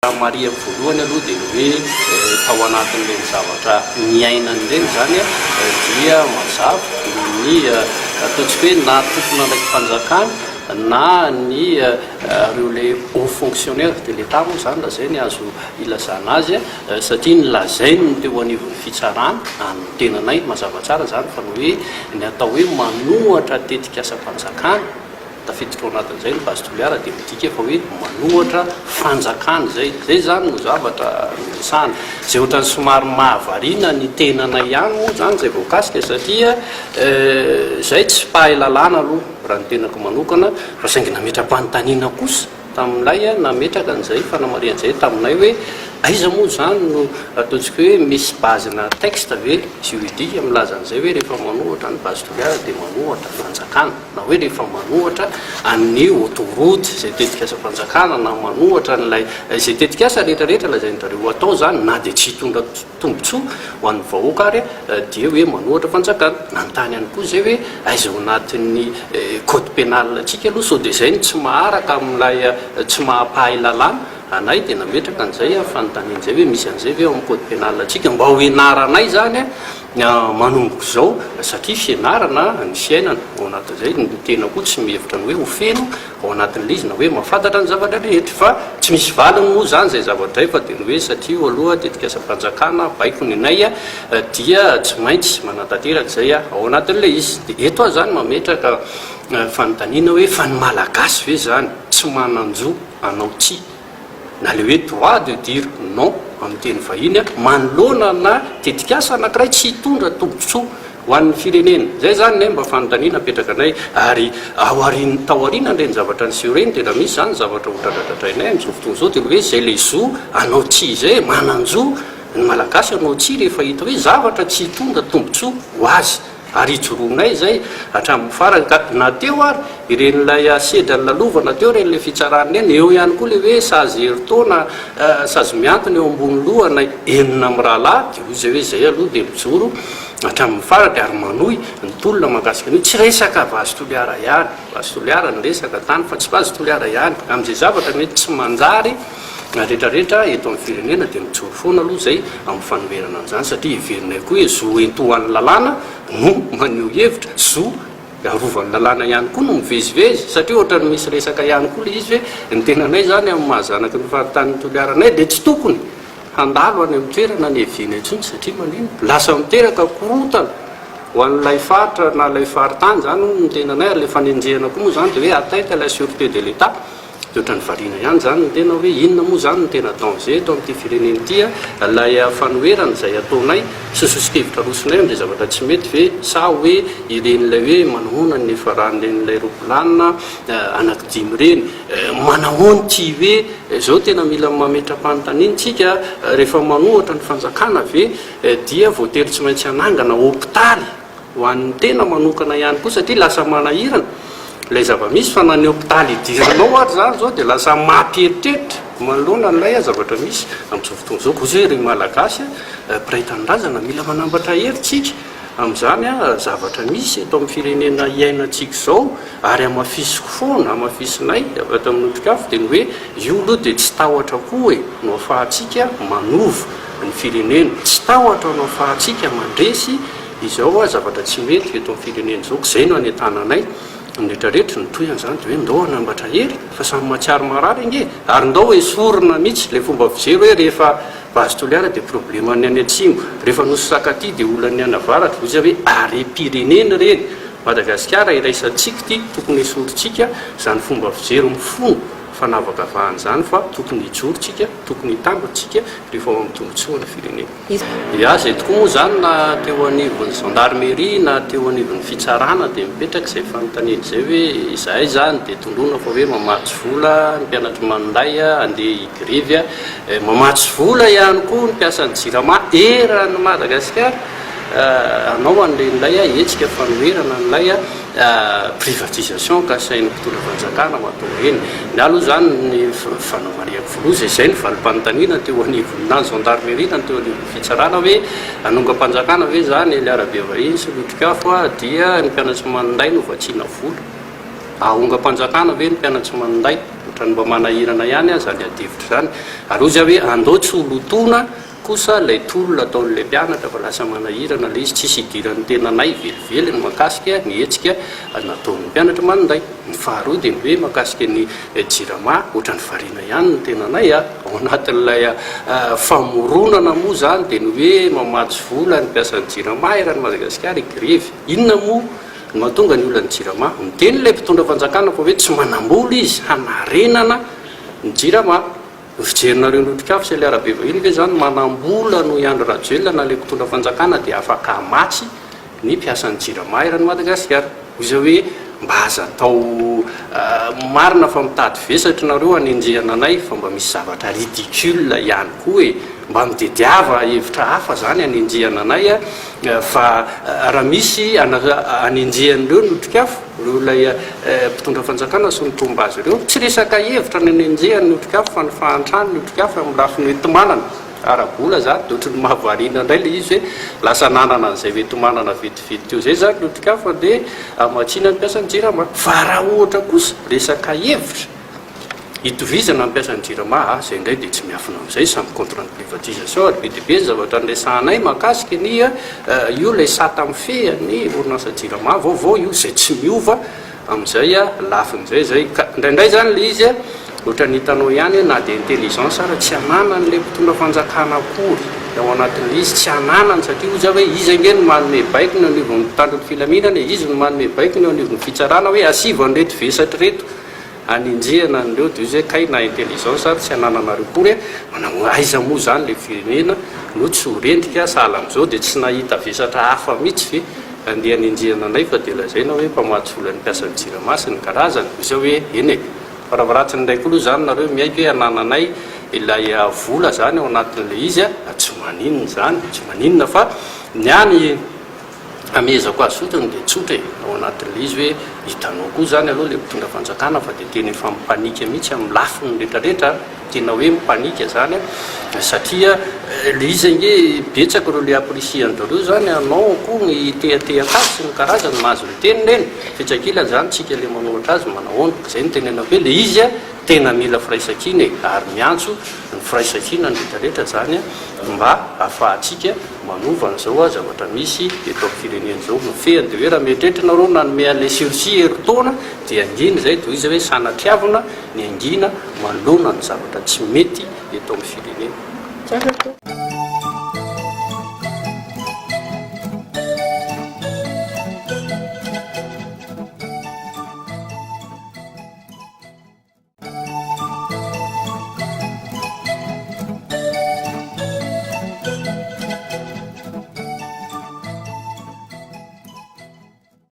Maria voalohany aloha dia hoe tao anatin'ireny zavatra miainany ireny zany dia mazava ny ataontsika hoe na tompona ndraiky fanjakana na ny ireo le haut fonctionnaire de l'État moa zany lazainy azo ilazana azy satria nilazainy ny teo anivon'ny fitsarana amin'ny tenanay mazava tsara zany fa ny hoe ny atao hoe manohatra tetika asa-panjakana tafiditra ao anatin'izay ny base toliara dia midika fa hoe manohatra fanjakana zay zany no zavatra miresahana zay ohatrany somary mahavariana ny tenanay ihany moa zany zay voakasika satria zay tsy mpahay lalàna aloha raha ny tenako manokana fa saingy nametra-panontaniana kosa tamin'ilay nametraka an'izay fanamarian'izay taminay hoe aiza moa zany no ataontsika hoe misy bazina texte ve juridique milaza an'izay hoe rehefa manohatra ny base toliara dia manohatra fanjakana na hoe rehefa manohatra any autoroute zay tetika asa fanjakana na manohatra n'ilay zay tetika asa rehetrarehetra lazain'zareo atao zany na dia tsy hitondra tombotsoa ho an'ny vahoaka ary dia hoe manohatra fanjakana nantany ihany koa zay hoe aiza ao anatin'ny code pénal atsika aloha sao dia zay ny tsy maharaka amin'ilay tsy mahampahay lalàna anay dia nametraka an'izay fanontanian'izay hoe misy an'izay ve amin'ny code pénal atsika mba ho ianaranay zany manomboka izao satria fianarana ny fiainana ao anatin'izay ny tena koa tsy mihevitra ny hoe ho feno ao anatin'ilay izy na hoe mahafantatra ny zavatra rehetra fa tsy misy valiny moa zany zay zavatra fa dia ny hoe satria aloha tetika asa-panjakana baiko ny nay dia tsy maintsy manantanteraka zay ao anatin'ilay izy dia eto aho zany mametraka fanontaniana hoe fa ny malagasy ve zany tsy mananjo anao tsia na le hoe droit de dire non amin'ny teny vahiny manoloana na tetikasa anankiray tsy hitondra tombotsoa ho an'ny firenena zay zany nay mba fanontaniana apetraka anay ary tao aoriana ireny zavatra niseho reny tena misy zany zavatra hotradratratrainay amin'izao fotoana izao dia hoe zay le zo anao tsia zay mananjo ny malagasy anao tsia rehefa hita hoe zavatra tsy hitondra tombotsoa ho azy ary ijoroanay zay hatramin'ny farany ka nateo ary iren'ilay sedra ny lalova nateo reny le fitsarana eny eo ihany koa le hoe sazy heritaona sazy miantony eo ambony lohana enina amin'ny rahalahy dia hoy zay hoe zay aloha dia mijoro hatramin'ny farany ary manohy ny tolona mahakasika an'io tsy resaka vazy toliara ihany vazy toliara ny resaka tany fa tsy vazy toliara ihany amin'izay zavatra mety tsy manjary rehetrarehetra eto amin'ny firenena dia mijoro foana aloha zay amin'ny fanomerana an'izany satria iverinay koa hoe zo entohan'ny lalàna no maneho hevitra zo arovan'ny lalàna ihany koa no mivezivezy satria ohatrany misy resaka ihany koa le izy hoe ny tenanay zany amin'ny mahazanaky ny fahatan'ny toliaranay dia tsy tokony handalo any amin'ny toerana ny eviana intsony satria manino lasa miteraka korotana ho an'ilay faritra na lay faritany zany ny tenanay ary le fanenjehana koa moa zany dia hoe ataita la sûreté de l'État dia ohatrany variana ihany zany ny tena hoe inona moa zany ny tena danger eto amin'ity firenena ity lay fanoherana izay ataonay sososikevitra rosonay amin'izay zavatra tsy mety ve sa hoe iren'ilay hoe manahoana ny faran'ren'ilay ropilanina anankidimy reny manahoany ty hoe zao tena mila mametra-panontaniana tsika rehefa manohatra ny fanjakana ve dia voatery tsy maintsy anangana hôpitaly ho an'ny tena manokana ihany koa satria lasa manahirana lay zava-misy fa nany hôpitaly idirinao ary zany zao dia lasa mampieritreritra manoloana n'ilay zavatra misy amin'izao fotoana zao koa zay ry malagasy mpiray tanindrazana mila manambatra heritsika amin'izany zavatra misy eto amin'ny firenena iainantsika izao ary amafisiko foana amafisinay avata amin'ny otrikafo dia ny hoe io aloha dia tsy tahotra koa no afahantsika manova ny firenena tsy tahotra no afahantsika mandresy izao zavatra tsy mety eto amin'ny firenena izao ko zay no anetananay rehetrarehetra nytoy an'izany dia hoe ndao hanambatra hery fa samy matsiaro marary inge ary ndao hoe sorona mihitsy le fomba fijery hoe rehefa base toliara dia problema ny any atsimo rehefa nososakaty dia olany any avaratra ozy hoe are-pirenena reny Madagasikara iraisantsika ty tokony hisorontsika zany fomba fijery mifono fanavaka vahany zany fa tokony hijorontsika tokony hitambatsika rehefa amin'ny tombotsoa ny firenena zay tokoa moa zany na teo anivon'ny gendarmerie na teo anivon'ny fitsarana dia mipetraka izay fanontaniana izay hoe izahay zany dia tondrona fa hoe mamatsy vola ny mpianatra manday andeha higrevy mamatsy vola ihany koa ny mpiasan'ny jirama eran'ny Madagasikara anao an'ren'ilay etsika fanoherana n'ilay privatisation ka sain'ny mpitondra fanjakana matao eny ny aloha zany ny fanaovariako voaloha zay ny valim-panontaniana teo anivon'ny gendarmerie na teo anivon'ny fitsarana hoe anonga-panjakana hoe zany Eliarabe vahiny sy lotrikafo dia ny mpianatry manday no vatsiana vola ahonga-panjakana hoe ny mpianatry manday ohatra ny mba manahirana ihany aza ny adivitra zany ary ozy hoe andotsy olotona kosa lay tolona ataon'lay mpianatra fa lasa manahirana lay izy tsisy idiran'ny tenanay velively ny makasika ny hetsika nataon'ny mpianatra manday ny faharoa dia ny hoe makasika ny jirama ohatra ny variana ihany ny tenanay ao anatin'ilay famoronana moa zany dia ny hoe mamatsy vola ny mpiasan'ny jirama erany Madagasikara grevy inona moa no mahatonga ny olona ny jirama miteny lay mpitondra fanjakana fa hoe tsy manambola izy hanarenana ny jirama fijerinareo notrikafo sy le arabe vahiny ve zany manambola no Andry Rajoelina na le mpitondra fanjakana dia afaka hamatsy ny mpiasan'ny jirama erany Madagasikara izy hoe mba aza atao marina fa mitady vesatra nareo hanenjehana anay fa mba misy zavatra ridicule ihany koa hoe mba midediava hevitra hafa zany hanenjehana anay fa raha misy hanenjehan'ireo notrikafo reo lay mpitondra fanjakana sy mitomba azy ireo tsy resaka hevitra ny hanenjehany notrikafo fa ny fahantrany notrikafo amin'ny lafiny hoentimanana arabola zany de ohatry ny mahavariana indray le izy hoe lasa nanana an'izay hoentimanana vetivety teo zay zany notrikafo dia amatsina ny mpiasan'ny jirama fa raha ohatra kosa resaka hevitra hitovizana ny mpiasan'ny jirama zay indray dia tsy miafina amin'izay samy contre ny privatisation ary be dia be ny zavatra nresahanay makasika ny io lay sata amin'ny fehany orinasa jirama vaovao io zay tsy miova amin'izay lafin'izay zay ka indraindray zany le izy ohatra ny hitanao ihany na dia intelligence raha tsy hananany le mpitondra fanjakana akory ao anatin'le izy tsy hananany satria oza hoe izy ange no manome baikiny anivon'ny mpitandron'ny filaminana izy no manome baikiny eo anivon'ny fitsarana hoe asivo an'reto vesatra reto hanenjehana an'ireo dia izy hoe kay na intelligence ary tsy hanananareo kory manao aiza moa zany le firenena no tsy horendrika sahala amin'izao dia tsy nahita vesatra hafa mihitsy ve andeha hanenjehana anay fa dia lazaina hoe mpamatsy volan'ny mpiasan'ny jirama sy ny karazany izy hoe eny e faravaratsiny indray koa aloha zany nareo miaiky hoe hanananay ilay vola zany ao anatin'le izy tsy maninona zany tsy maninona fa ny any amezako azy fotsiny dia tsotra e ao anatin'le izy hoe hitanao koa zany aloha le mpitondra fanjakana fa dia teny efa mipanika mihitsy amin'ny lafiny rehetrarehetra tena hoe mipanika zany satria le izy ange betsaka reo le aprisian'zareo zany anao koa ny tehatehakazy sy ny karazany mahazo ny teny reny fitsakilany zany tsika le manoratra azy manahoana zay ny tenena hoe le izy tena mila firaisakina e ary miantso ny firaisakina ny rehetrarehetra zany mba ahafahantsika manovan'izao zavatra misy eto amin'ny firenen'izao mifehany dia hoe raha mieritreritrana reo nanome an'lay sursis heritona dia angina zay toy izy hoe sanatriavana ny angina manoloana ny zavatra tsy mety eto amin'ny firenena